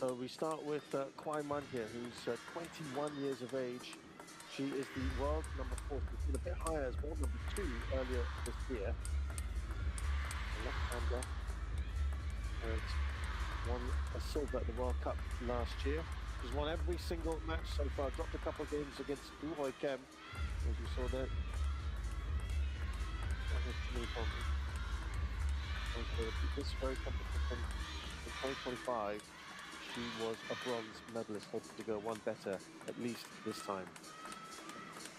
So we start with KUAI Man here, who's 21 years of age. She is the world number 4. She's been a bit higher as world number 2 earlier this year. A left-hander. And won a silver at the World Cup last year. She's won every single match so far. Dropped a couple of games against Kem, as you saw there. This very competition in 2025, she was a bronze medalist, hoping to go one better at least this time.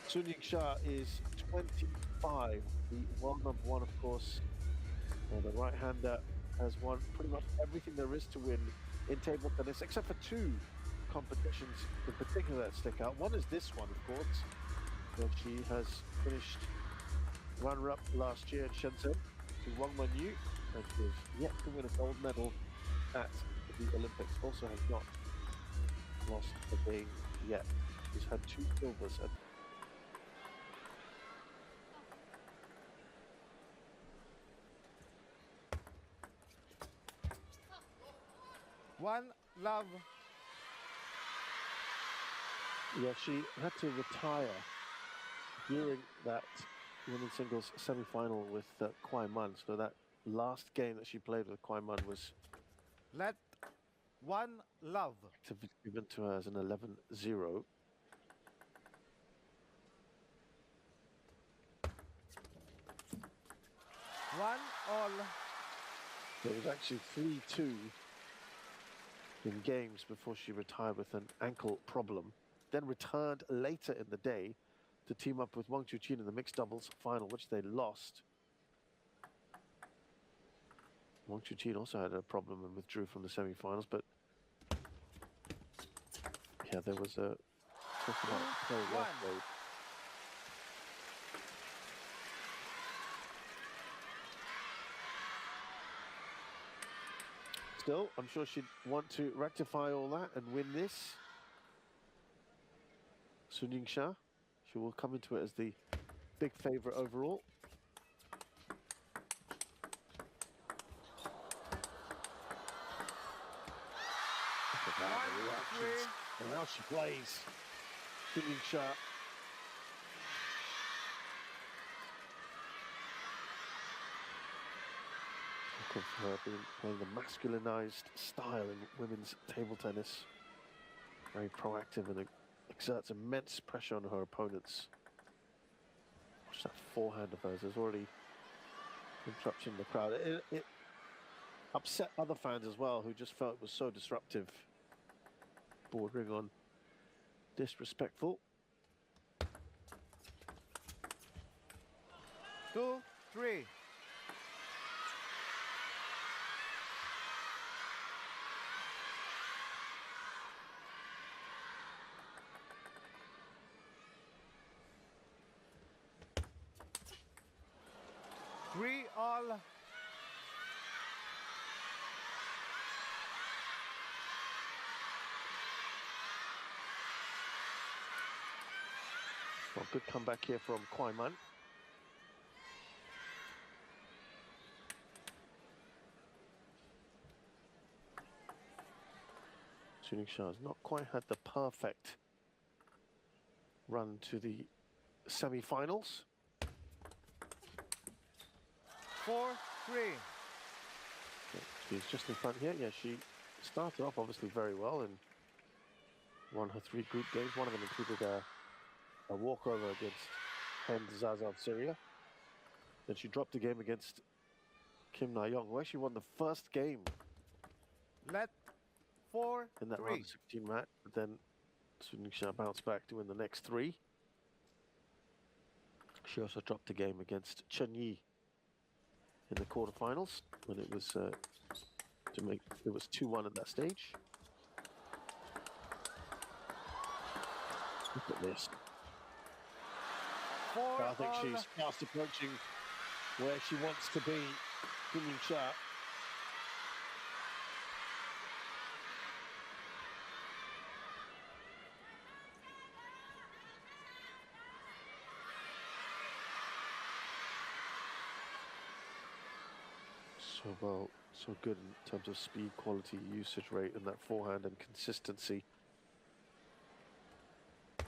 SUN Yingsha is 25, the world number 1, of course. The right-hander has won pretty much everything there is to win in table tennis, except for 2 competitions in particular that stick out. One is this one, of course, where she has finished runner-up last year in Shenzhen to Wangman Yu, and she is yet to win a gold medal at the Olympics. Also has not lost a game yet. She's had 2 silvers. One love. Yeah, she had to retire during that women's singles semi-final with KUAI Man. So that last game that she played with KUAI Man was Let one love. given to her as an 11-0. One all. It was actually 3-2 in games before she retired with an ankle problem. Then returned later in the day to team up with Wang Chuqin in the mixed doubles final, which they lost. Wang Chuqin also had a problem and withdrew from the semi-finals, but yeah, there was a talk about play workload. Still, I'm sure she'd want to rectify all that and win this. SUN Yingsha, she will come into it as the big favourite overall. And now she plays. SUN Yingsha. Of her being playing the masculinized style in women's table tennis. Very proactive and exerts immense pressure on her opponents. Watch that forehand of hers. There's already interruption in the crowd. It upset other fans as well, who just felt it was so disruptive, bordering on disrespectful. 2, 3. Three all. Well, good comeback here from KUAI Man. SUN Yingsha has not quite had the perfect run to the semi-finals. 4, 3. She's just in front here. Yeah, she started off obviously very well and won her 3 group games. One of them included a walkover against Hen Zaza of Syria. Then she dropped a game against Kim Na-young, who actually won the first game. Let 4, in that 3. round of 16 match. But then SUN Yingsha bounced back to win the next 3. She also dropped a game against Chen Yi in the quarterfinals when it was it was 2-1 at that stage. Look at this. 4 I think all. she's fast approaching where she wants to be. SUN Yingsha. So well So good in terms of speed, quality, usage rate, and that forehand and consistency. 4-5.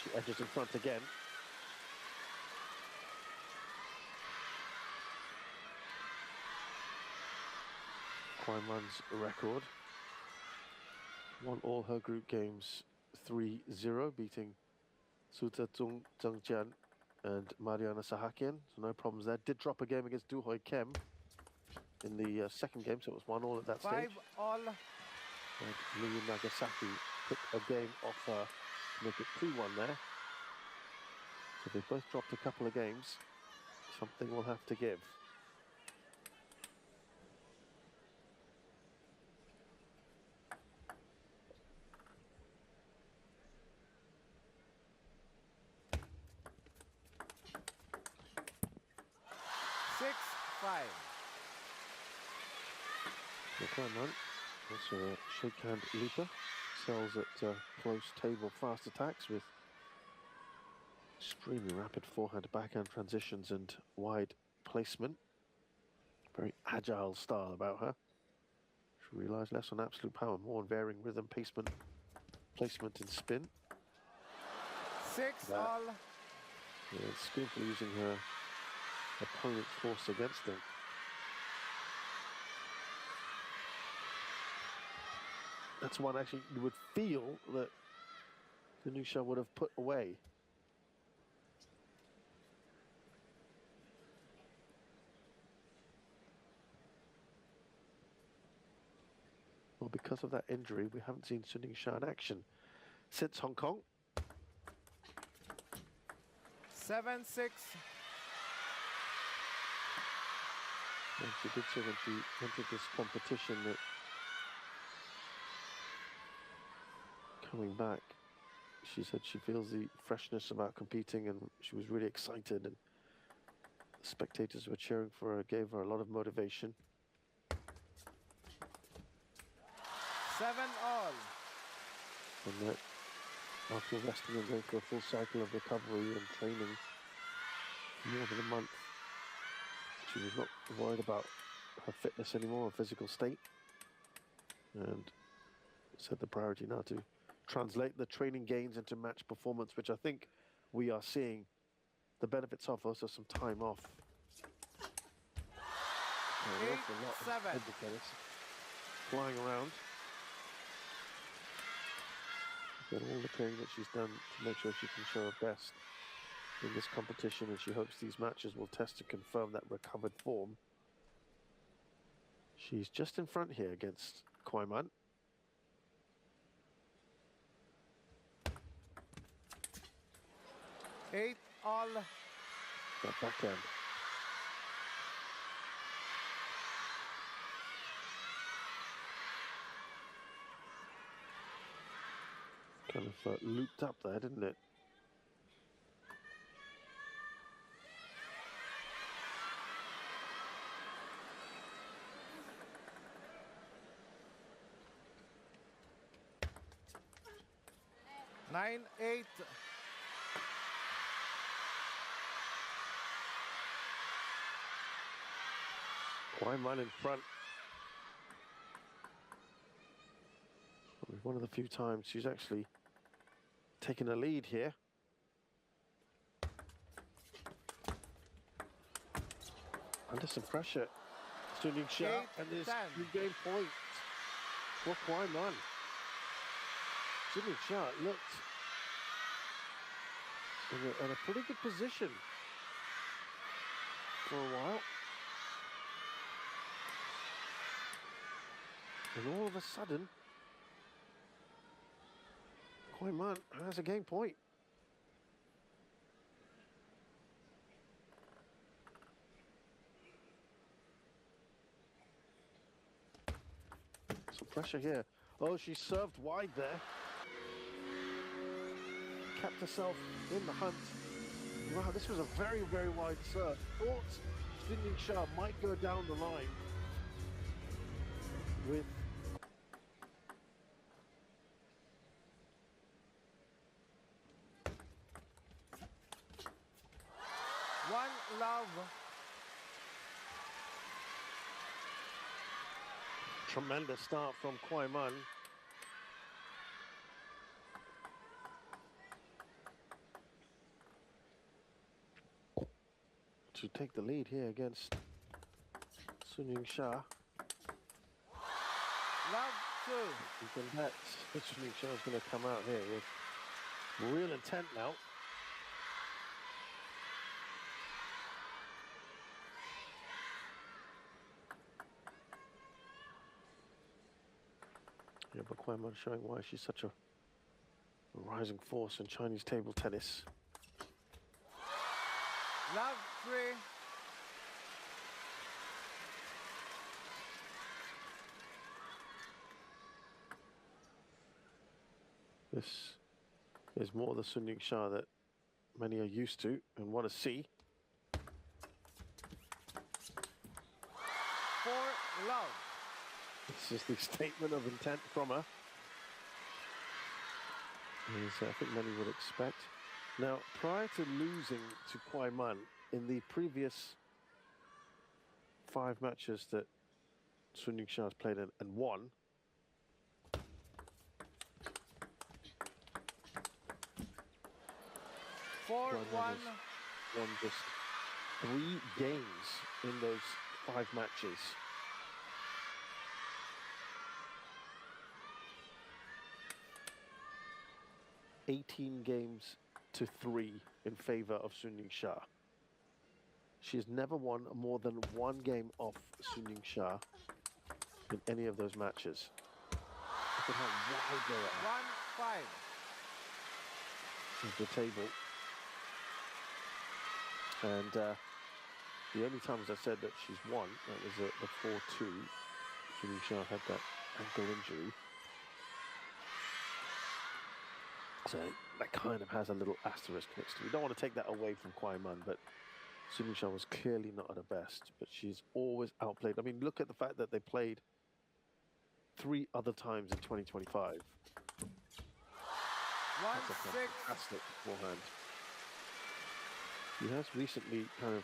She edges in front again. KUAI Man's record. Won all her group games 3-0, beating Suta Zhengjian and Mariana Sahakian. So no problems there. Did drop a game against Du Hoi Kem in the second game, so it was 1-all at that 5 stage. all. And Miyu Nagasaki took a game off her to make it 3-1 there. So they both dropped a couple of games. Something will have to give. KUAI Man, also a shake hand looper, sells at close table fast attacks with extremely rapid forehand backhand transitions and wide placement. Very agile style about her. She relies less on absolute power, more on varying rhythm, placement and spin. 6 all. Yeah, skillfully using her opponent's force against them. That's one actually you would feel that Yingsha would have put away. Well, because of that injury, we haven't seen SUN Yingsha in action since Hong Kong. 7-6. And she did say when she entered this competition that coming back, she said she feels the freshness about competing, and she was really excited, and the spectators were cheering for her, gave her a lot of motivation. 7 all. And that after resting and going through a full cycle of recovery and training for more than a month, she was not worried about her fitness anymore, her physical state, and said the priority now to translate the training gains into match performance, which I think we are seeing the benefits of. Also some time off. An awful lot of table tennis flying around. Again, all the training that she's done to make sure she can show her best in this competition, and she hopes these matches will test to confirm that recovered form. She's just in front here against KUAI Man. 8 all. That backhand. Kind of looped up there, didn't it? Nine, 8. KUAI Man in front. One of the few times she's actually taken a lead here. Under some pressure, SUN Yingsha, and there's 2 game point for KUAI Man. SUN Yingsha looked in a pretty good position for a while. And all of a sudden, KUAI Man has a game point. Some pressure here. Oh, she served wide there. Kept herself in the hunt. Wow, this was a very, very wide serve. Thought SUN Yingsha might go down the line with love. Tremendous start from KUAI Man. To take the lead here against SUN Yingsha. Love 2. You can bet SUN Yingsha is going to come out here with real intent now. Yeah, but KUAI Man showing why she's such a rising force in Chinese table tennis. Love 3. This is more the SUN Yingsha that many are used to and want to see. 4 love. This is the statement of intent from her. As I think many would expect. Now, prior to losing to KUAI Man in the previous 5 matches that SUN Yingsha has played in and won, Four, KUAI Man one. has won just 3 games in those 5 matches. $18 games to 3 in favor of SUN Yingsha. She has never won more than 1 game off SUN Yingsha in any of those matches. Look at how wide they are 1-5. of the table. And the only times I said that she's won, that was at the 4-2. SUN Yingsha had that ankle injury. So that kind of has a little asterisk next to it. We don't want to take that away from KUAI Man, but SUN Yingsha was clearly not at her best, but she's always outplayed. I mean, look at the fact that they played 3 other times in 2025. 1-6. That's a fantastic forehand. She has recently kind of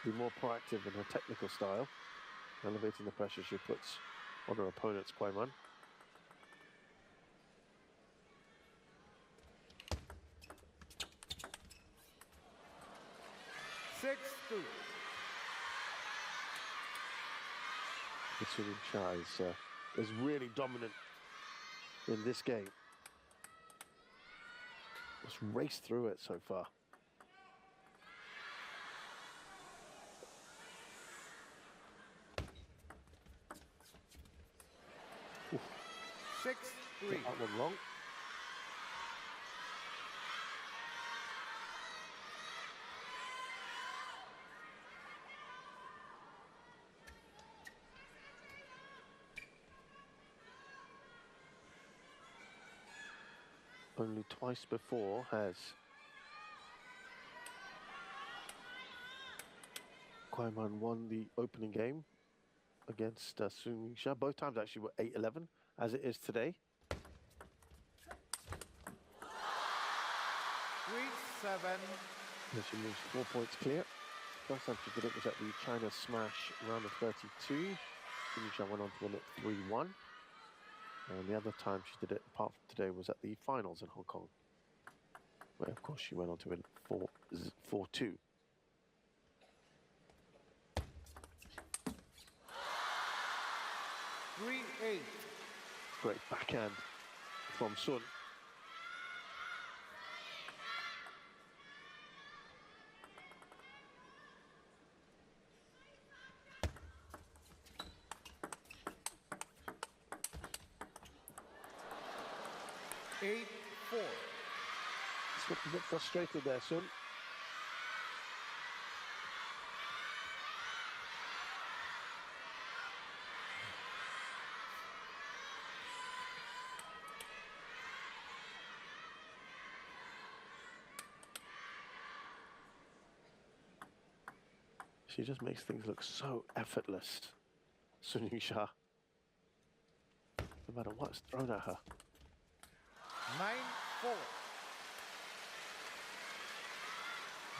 been more proactive in her technical style, elevating the pressure she puts on her opponents, KUAI Man. 6-2. SUN Yingsha is really dominant in this game. Just raced through it so far. Oof. 6-3. Got that one long. Only twice before has KUAI Man won the opening game against SUN Yingsha. Both times actually were 8-11, as it is today. 3-7. And she moves 4 points clear. First time she did it was at the China Smash round of 32. SUN Yingsha went on to win it 3-1. And the other time she did it, apart from today, was at the finals in Hong Kong, where, of course, she went on to win 4-2. Great backhand from SUN. It's a bit frustrated there, SUN. She just makes things look so effortless, SUN Yingsha. No matter what's thrown at her. 9-4.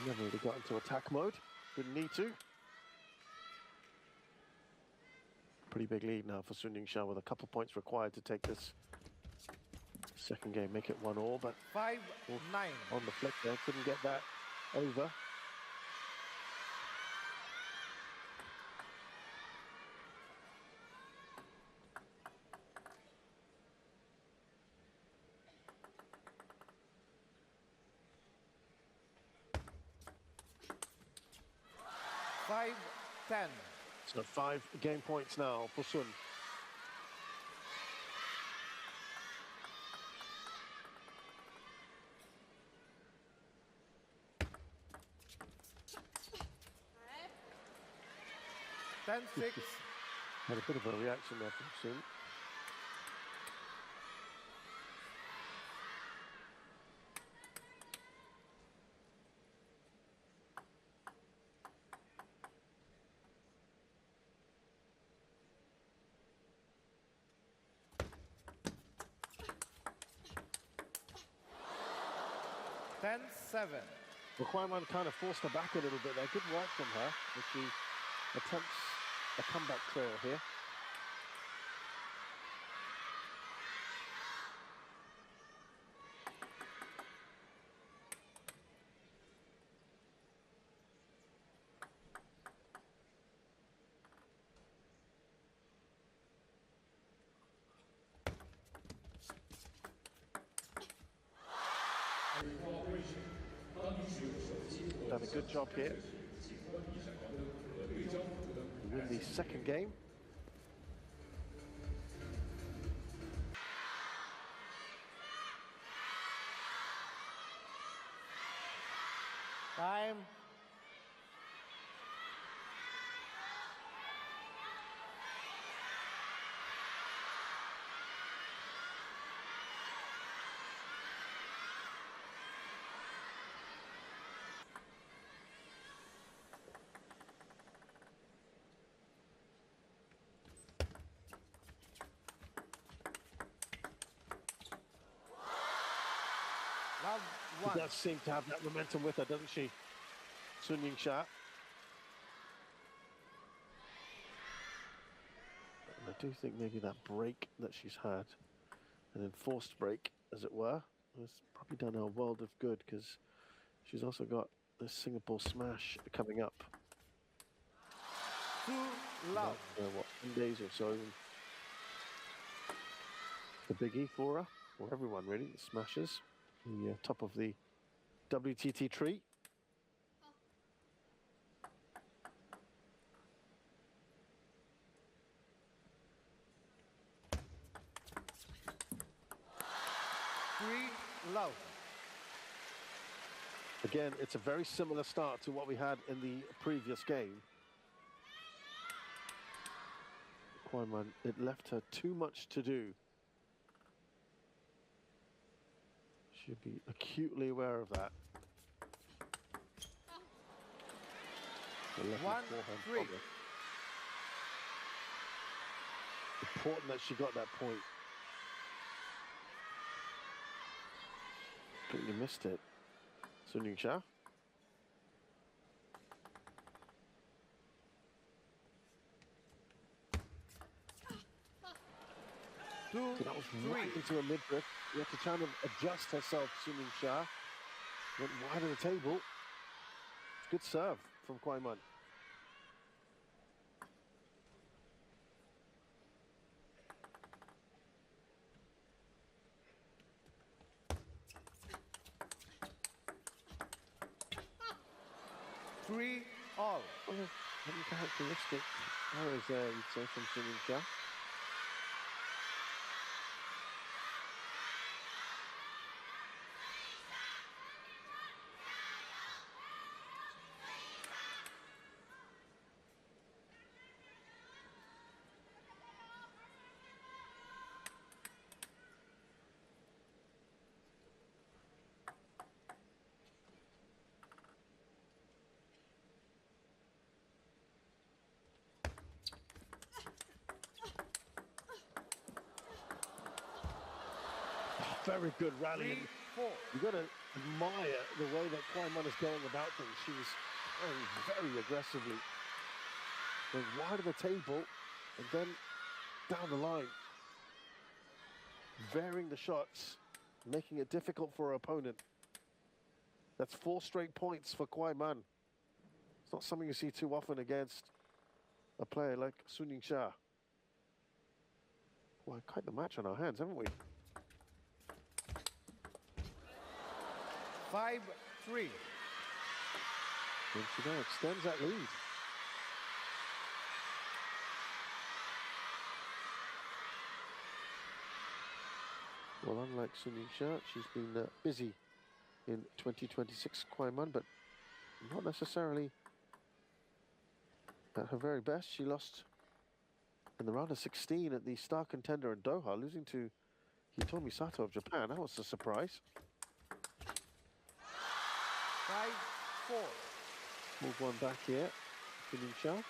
Never really got into attack mode. Didn't need to. Pretty big lead now for SUN Yingsha with a couple points required to take this second game, make it 1-1, but 5-9. on the flick there, couldn't get that over. Five, 10. So 5 game points now for Sun. Ten, 6. Had a bit of a reaction there from Sun. Ten, 7. Well, KUAI Man kind of forced her back a little bit there. Good work from her as she attempts a comeback trail here. Done a good job here. We win the second game. Time. Round She 1. does seem to have that momentum with her, doesn't she? SUN Yingsha. And I do think maybe that break that she's had, an enforced break, as it were, has probably done her a world of good because she's also got this Singapore smash coming up. 2 love. What, 10 days or so. The biggie for her, for everyone really, the smashers. The top of the WTT tree. Love. Again, it's a very similar start to what we had in the previous game. KUAI Man, it left her too much to do. Should be acutely aware of that. The left 1, forehand 3. problem. Important that she got that point. Completely missed it. SUN Yingsha. Two, So that was 3. right into a midriff. You have to try and adjust herself, SUN Yingsha. Went wide of the table. Good serve from KUAI Man. Three all. Uncharacteristic errors there, you'd say, from SUN Yingsha. Very good rally. 3, 4. You've got to admire the way that KUAI Man is going about things. She's playing very aggressively. Going wide of the table and then down the line. Varying the shots, making it difficult for her opponent. That's 4 straight points for KUAI Man. It's not something you see too often against a player like SUN Yingsha. Well, quite the match on our hands, haven't we? 5-3. And she now extends that lead. Well, unlike SUN Yingsha, she's been busy in 2026 KUAI Man, but not necessarily at her very best. She lost in the round of 16 at the star contender in Doha, losing to Hitomi Sato of Japan. That was a surprise. 5-4. Move one back here to Yingsha.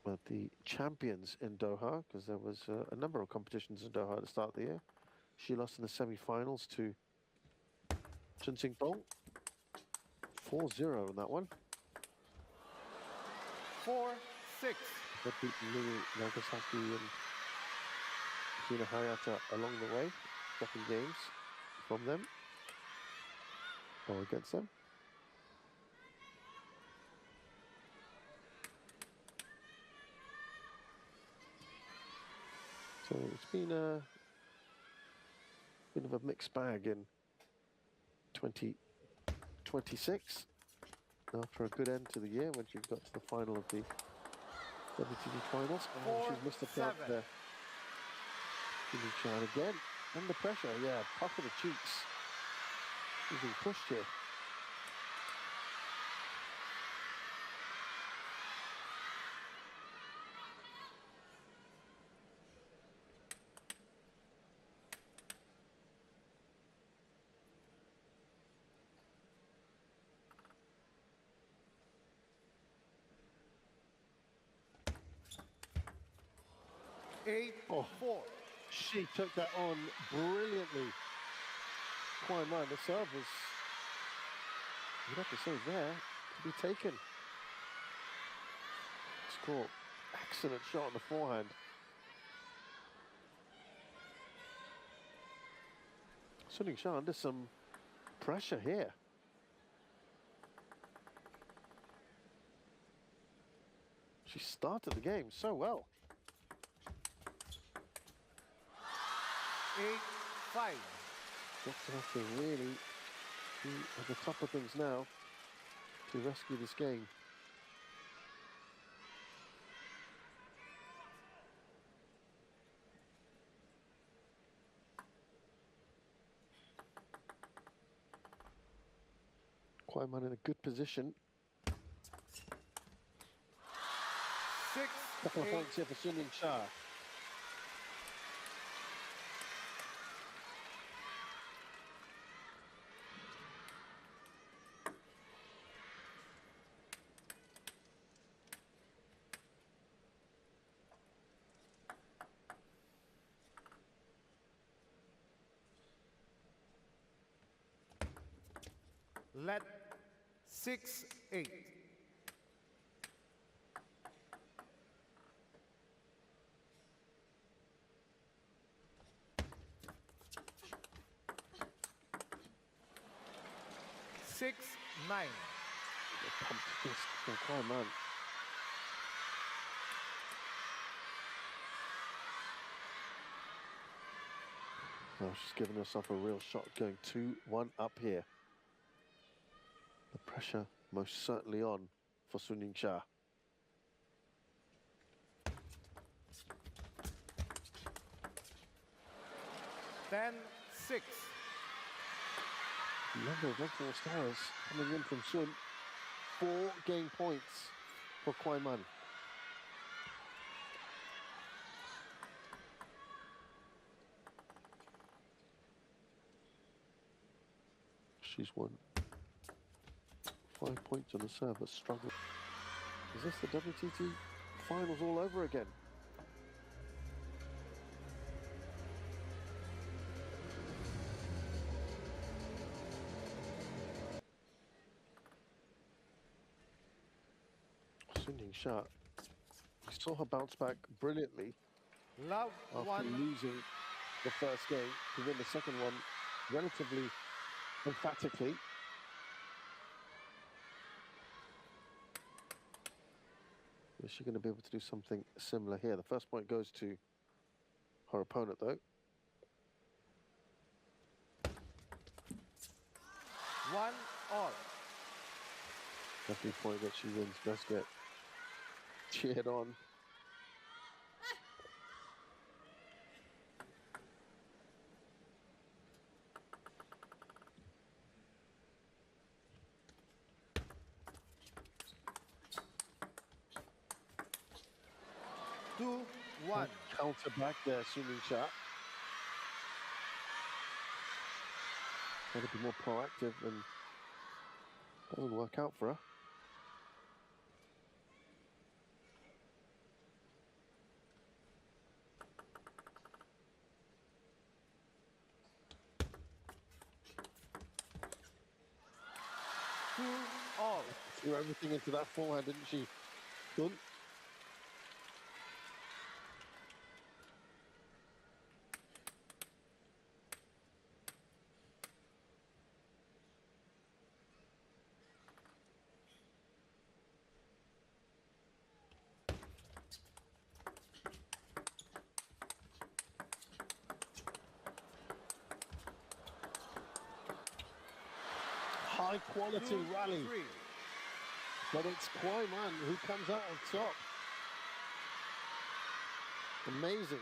But the champions in Doha, because there was a number of competitions in Doha at the start of the year. She lost in the semi-finals to Chun Sing Bong. 4-0 in that one. 4-6. That beat Lulu Nagasaki and Hina Hayata along the way. Second games from them, or against them. So it's been a bit of a mixed bag in 2026. After a good end to the year when she got to the final of the WTT finals. Oh, she's missed the count there. Shine again. Under pressure, yeah, puff of the cheeks. She's being pushed here. Oh, 8-4. she took that on brilliantly. KUAI Man, the serve was, you'd have to say, there to be taken. Score, excellent shot on the forehand. SUN Yingsha under some pressure here. She started the game so well. 8-5. Just have to really be at the top of things now to rescue this game. KUAI Man in a good position. 6-8. Couple of points here for SUN Yingsha. Let 6-8. Six, 9. Pumped fist from KUAI Man. Oh, she's given herself a real shot, going 2-1 up here. The pressure most certainly on for SUN Yingsha. Then 6. Number of excellent stars coming in from SUN. 4 game points for KUAI Man. She's won 5 points on the serve, but struggled. Is this the WTT finals all over again? Sun Yingsha, we saw her bounce back brilliantly Love after 1. losing the first game to win the second one relatively emphatically. Is she going to be able to do something similar here? The first point goes to her opponent, though. 1-all. Every point that she wins does get cheered on. Two, 1. Counter back there, Sun Yingsha. Trying to be more proactive, and doesn't work out for her. Two-all. Threw everything into that forehand, didn't she? Sun. High quality 2, rally, 3. but it's KUAI Man who comes out on top. Amazing.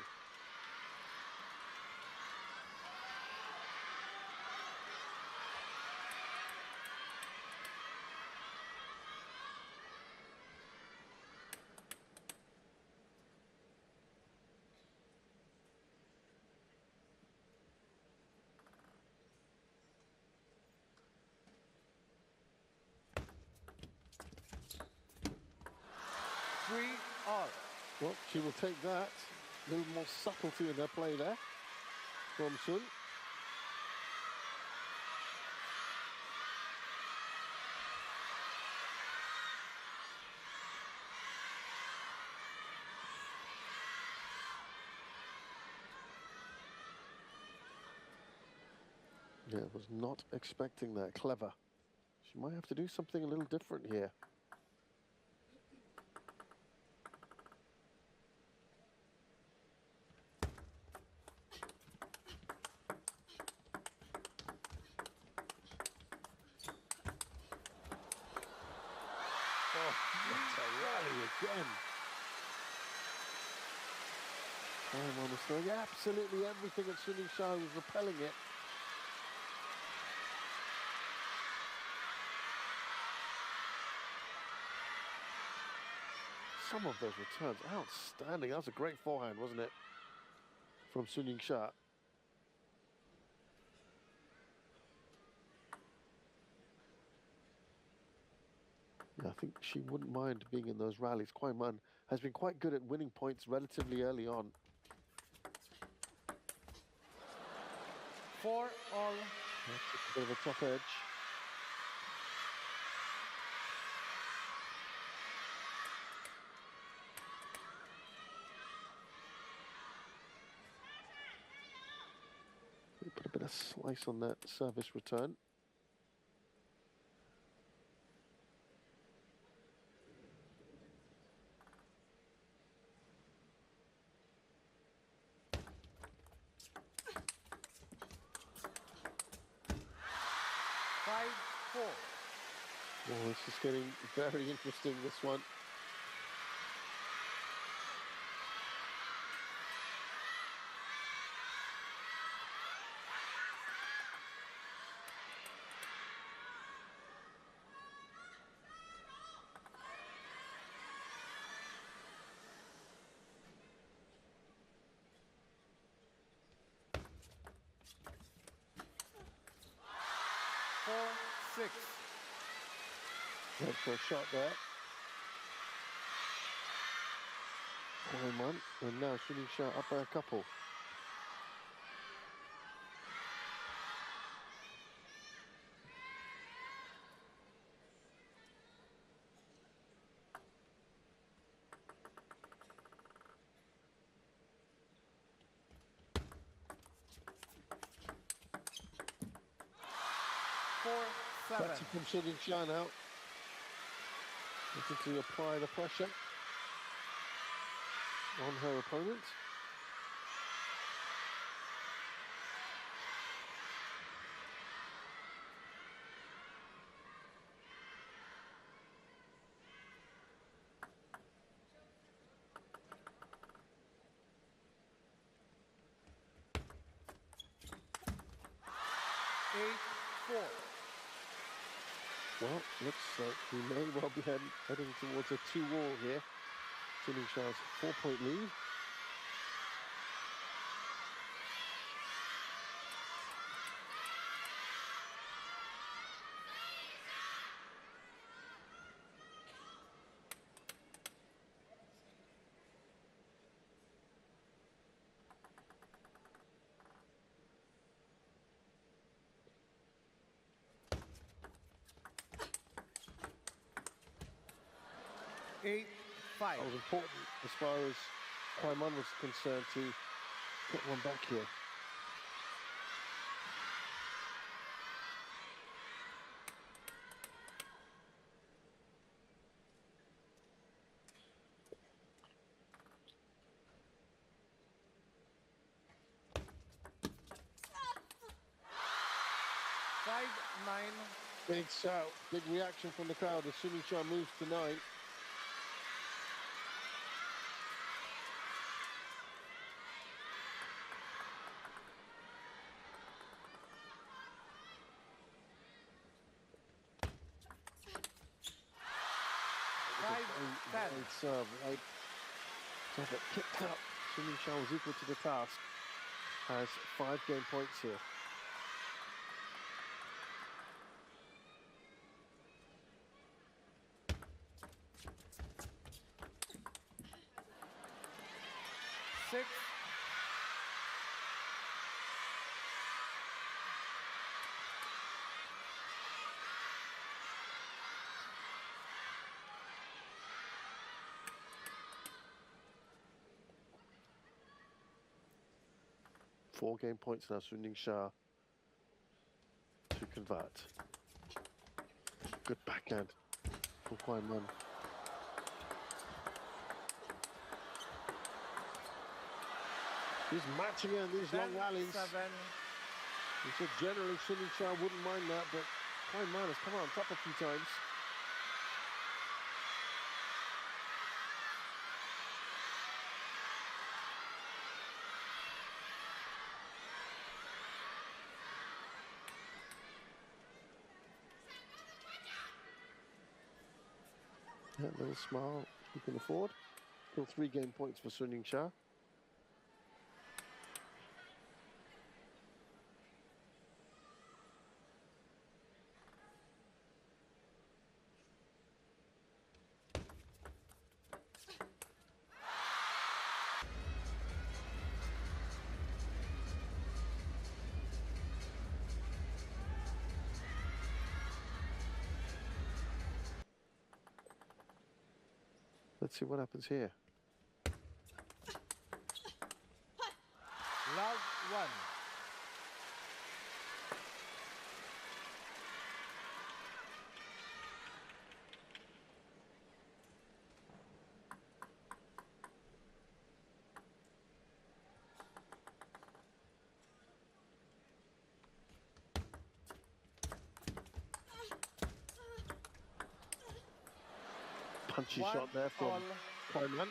Three-all. Well, she will take that. A little more subtlety in her play there from Sun. Yeah, was not expecting that. Clever. She might have to do something a little different here. Oh, what a rally again. KUAI Man was throwing absolutely everything at Sun Yingsha, was repelling it. Some of those returns, outstanding. That was a great forehand, wasn't it? From Sun Yingsha. Yeah, I think she wouldn't mind being in those rallies. KUAI Man has been quite good at winning points relatively early on. 4-all. That's a bit of a tough edge. We put a bit of slice on that service return. Five-four. Oh, this is getting very interesting, this one. Four, 6. Went for a shot there. KUAI Man, and now Sun Yingsha up by a couple. 4-7. That's from Sun Yingsha now. Looking to apply the pressure on her opponent. Well, looks like we may well be heading towards a 2-all here. Sun Yingsha's 4-point lead. It 8-5. was important as far as KUAI Man was concerned to get one back here. Big shout, big reaction from the crowd as Sun Yingsha moves to 9. Great serve, right? So if it kicked out, Sun Yingsha was equal to the task. Has 5 game points here. Six. Four game points now, Sun Yingsha to convert. Good backhand from KUAI Man. He's matching her in these long rallies. 7. He said generally Sun Yingsha wouldn't mind that, but KUAI Man has come out on top a few times. Yeah, little smile you can afford. Still 3 game points for Sun Yingsha. Let's see what happens here. Round 1. Punchy 1 shot there from all. KUAI Man.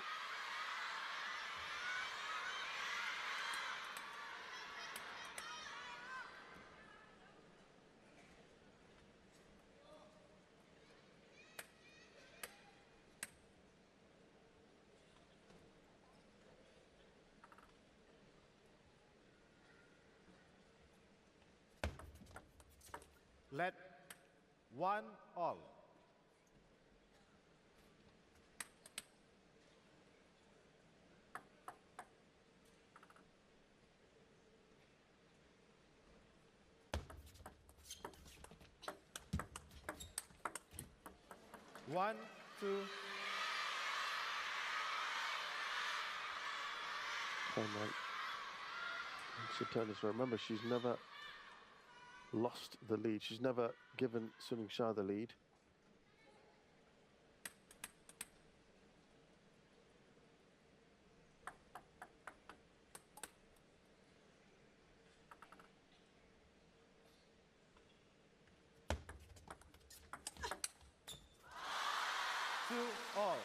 Let 1 all. One, two. KUAI Man. So tennis, remember, she's never lost the lead. She's never given Sun Yingsha the lead. Two all.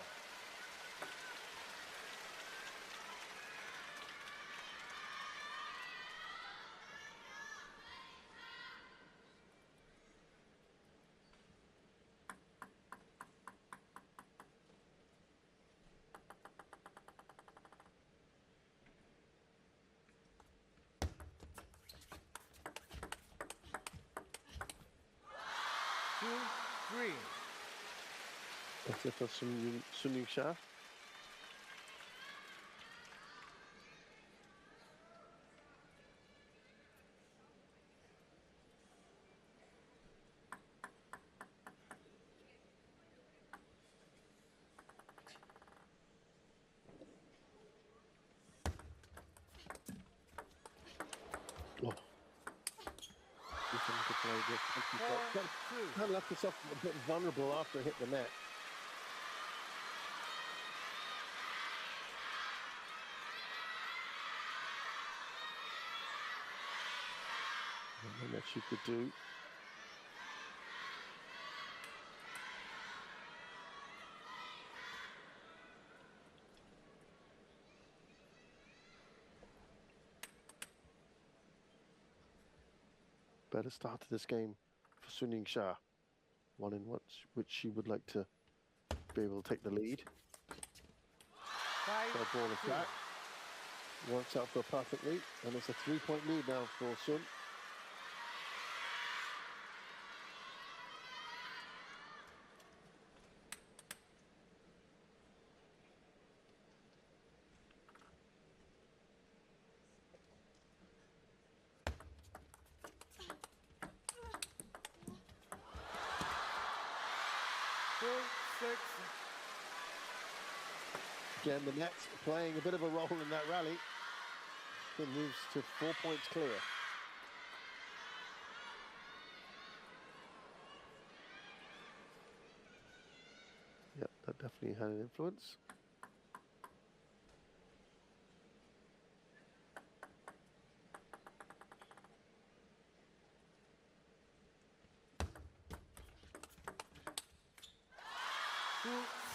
Two, three. That's it for Sun Yingsha. Oh. Kind of left herself a bit vulnerable after it hit the net. Nothing that she could do. Better start to this game for Sun Yingsha. One in which she would like to be able to take the lead. So ball attack. Works out for her perfectly. And it's a 3-point lead now for Sun. Six. Again, the Nets playing a bit of a role in that rally. It moves to 4 points clear. Yep, that definitely had an influence.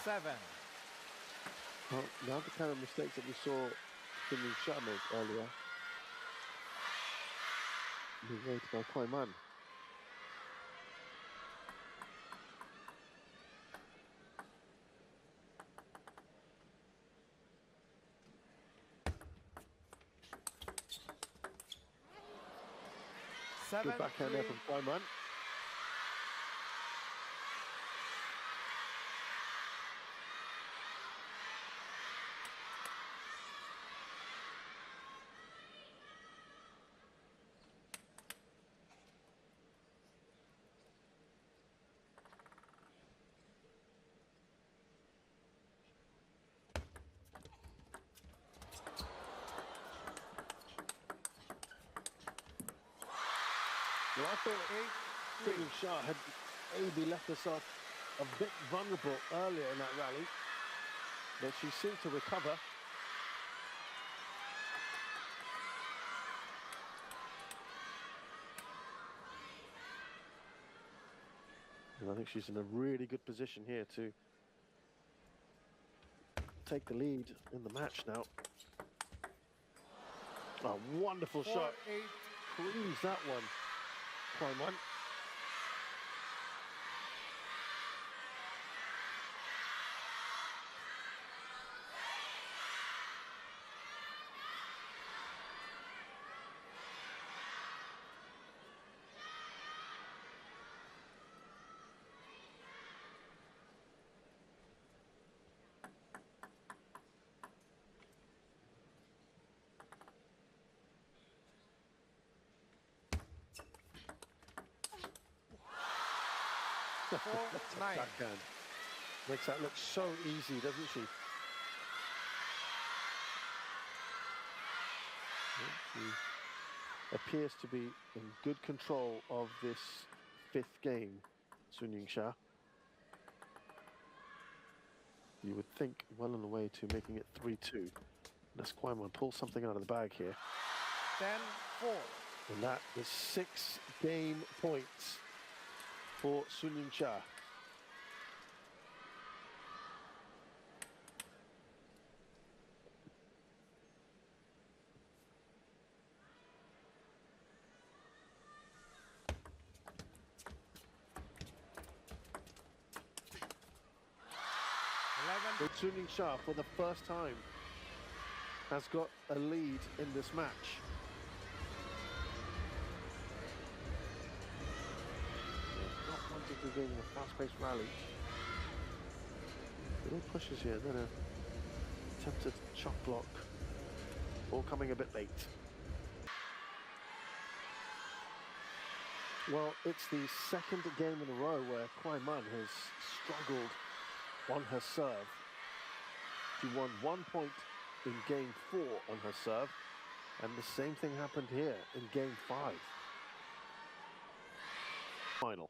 Seven. Well, now the kind of mistakes that we saw Sun Yingsha make earlier. Being rated by KUAI Man. Good backhand there from KUAI Man. Well, I thought Sun Yingsha had maybe left herself a bit vulnerable earlier in that rally, but she seemed to recover. And I think she's in a really good position here to take the lead in the match now. A wonderful shot. Creams that one. KUAI Man. Backhand. Makes that look so easy, doesn't she? She appears to be in good control of this fifth game, SUN Yingsha. You would think well on the way to making it 3-2. Unless KUAI Man pulls something out of the bag here. 10-4. And that is 6 game points for SUN Yingsha. SUN Yingsha, for the first time, has got a lead in this match. Not wanting to go in a fast-paced rally. Little pushes here, then a attempted shot block. All coming a bit late. Well, it's the second game in a row where KUAI Man has struggled on her serve. She won 1 point in game 4 on her serve, and the same thing happened here in game 5. Final.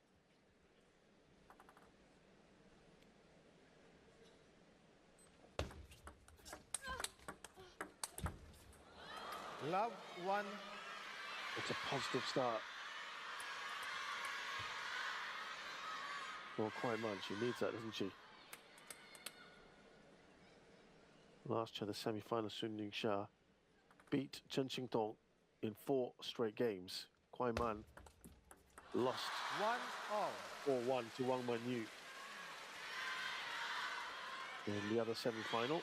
Love 1. It's a positive start for KUAI Man. She needs that, doesn't she? Last year, the semi-final, SUN Yingsha beat Chen Qingdong in 4 straight games. KUAI Man lost 1-all. 4-1 to Wang Wenyu in the other semi-final.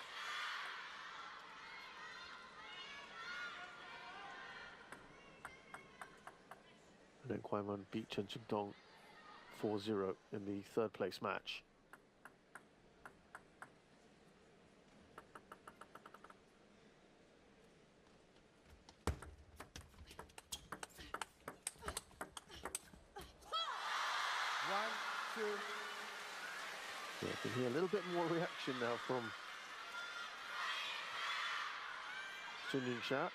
And then KUAI Man beat Chen Qingdong 4-0 in the third place match. Yeah, I can hear a little bit more reaction now from SUN Yingsha.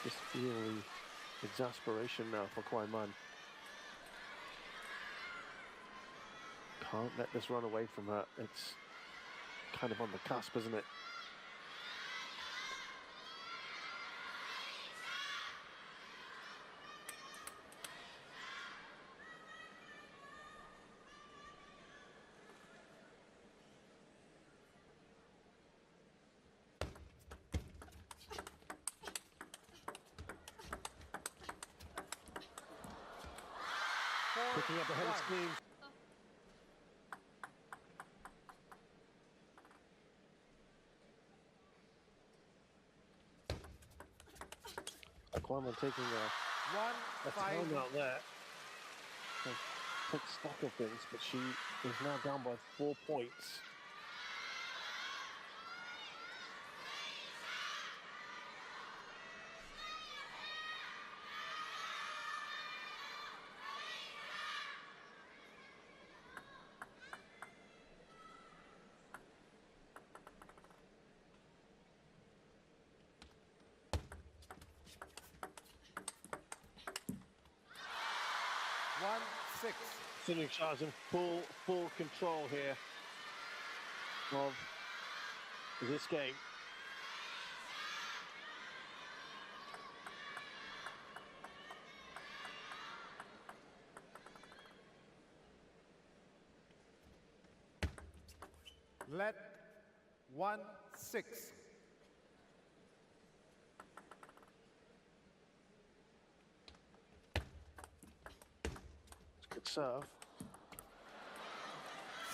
Just feel the exasperation now for KUAI Man. Can't let this run away from her. It's kind of on the cusp, isn't it? Picking up ahead of steam. KUAI Man taking a time out there to take stock of things, but she is now down by 4 points. SUN Yingsha is in full control here of this game. Let 1-6. Good serve.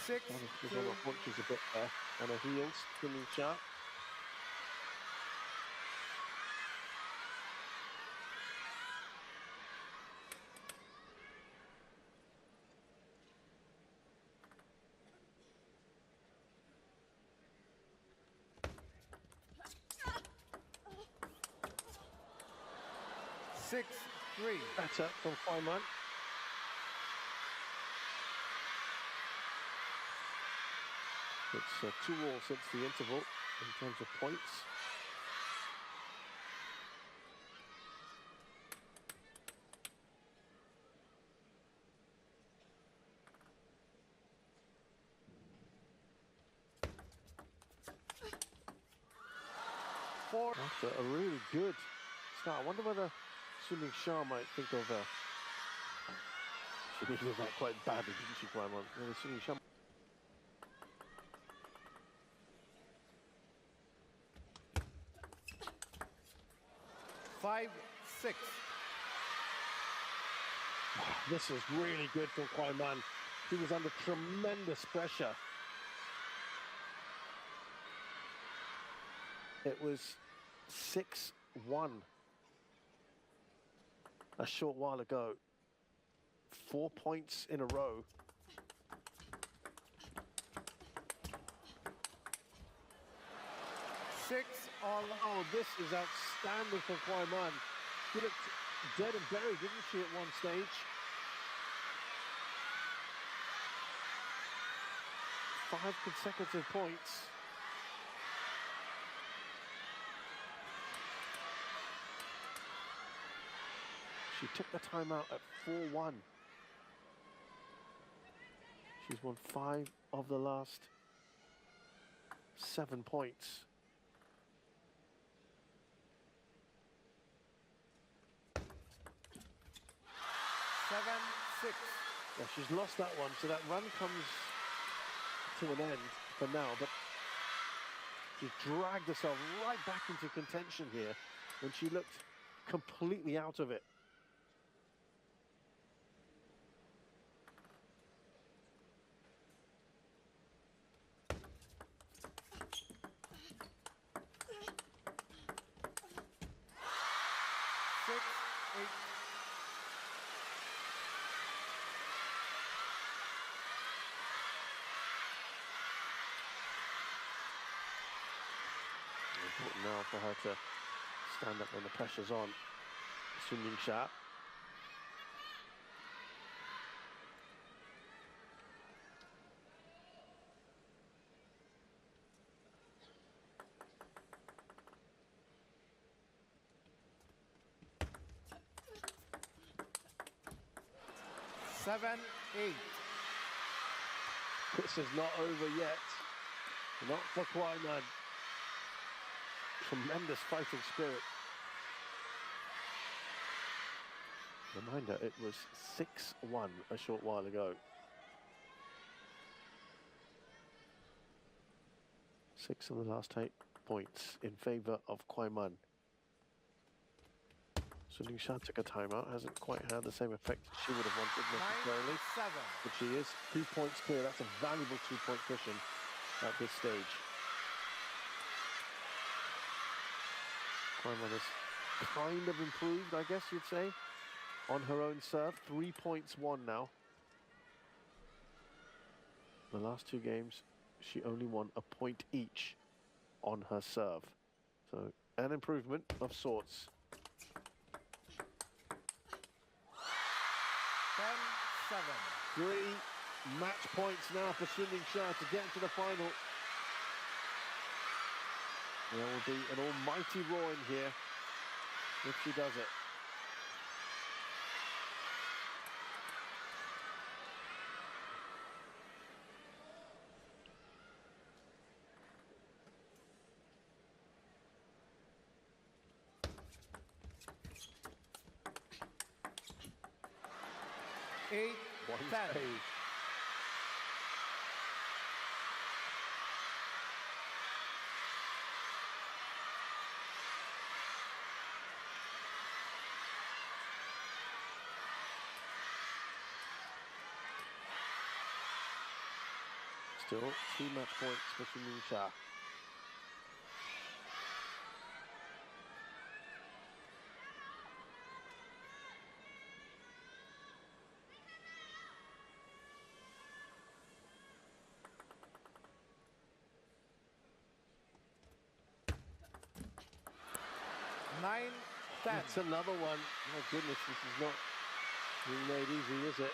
6-2. She's on her haunches a bit there, on her heels, SUN Yingsha. 6-3. Better from KUAI Man. It's 2-all since the interval in terms of points. After a really good start, I wonder whether SUN Yingsha might think of she needed that quite badly, didn't she, KUAI Man? Whether SUN Yingsha 5-6. This is really good for KUAI Man. He was under tremendous pressure. It was 6-1 a short while ago. 4 points in a row. Oh, this is outstanding from KUAI Man. She looked dead and buried, didn't she, at one stage? 5 consecutive points. She took the timeout at 4-1. She's won 5 of the last 7 points. Yeah, she's lost that one, so that run comes to an end for now, but she dragged herself right back into contention here when she looked completely out of it. Important now for her to stand up when the pressure's on. SUN Yingsha. This is not over yet. Not for KUAI Man. Tremendous fighting spirit. Reminder, it was 6-1 a short while ago. 6 of the last 8 points in favour of KUAI Man. SUN Yingsha took a timeout, hasn't quite had the same effect as she would have wanted necessarily. 9-7. But she is 2 points clear. That's a valuable 2-point cushion at this stage. KUAI Man has kind of improved, I guess you'd say, on her own serve. 3 points won now. The last 2 games, she only won a point each on her serve. So, an improvement of sorts. 10-7. 3 match points now for SUN Yingsha to get into the final. There will be an almighty roar in here if she does it. One 8-10. save. Still 2 match points for SUN Yingsha. 10. That's another one. My goodness, this is not being made easy, is it?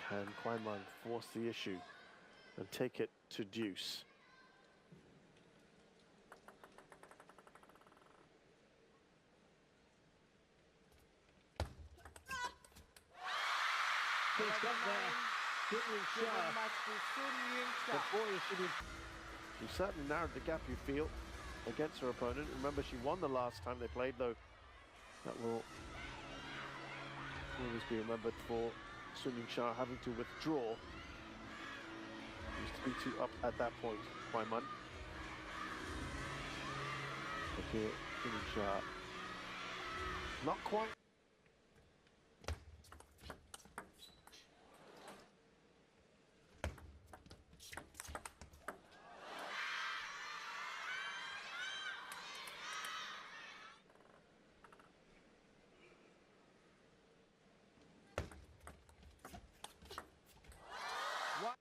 Can KUAI Man force the issue and take it to deuce? He's got there. Sun Given Yingsha. match to Sun The Yingsha. boy she certainly narrowed the gap, you feel, against her opponent. Remember, she won the last time they played, though. That will always be remembered for Sun Yingsha having to withdraw. Used to be 2 up at that point, KUAI Man. But here, Sun Yingsha, not quite. One.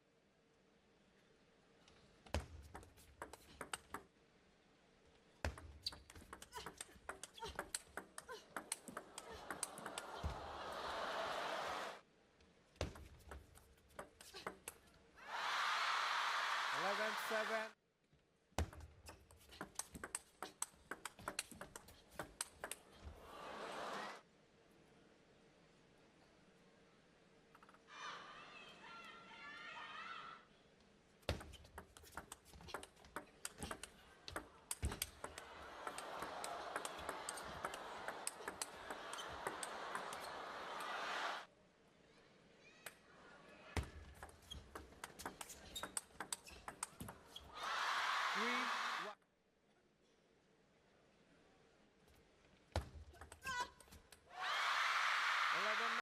11-7.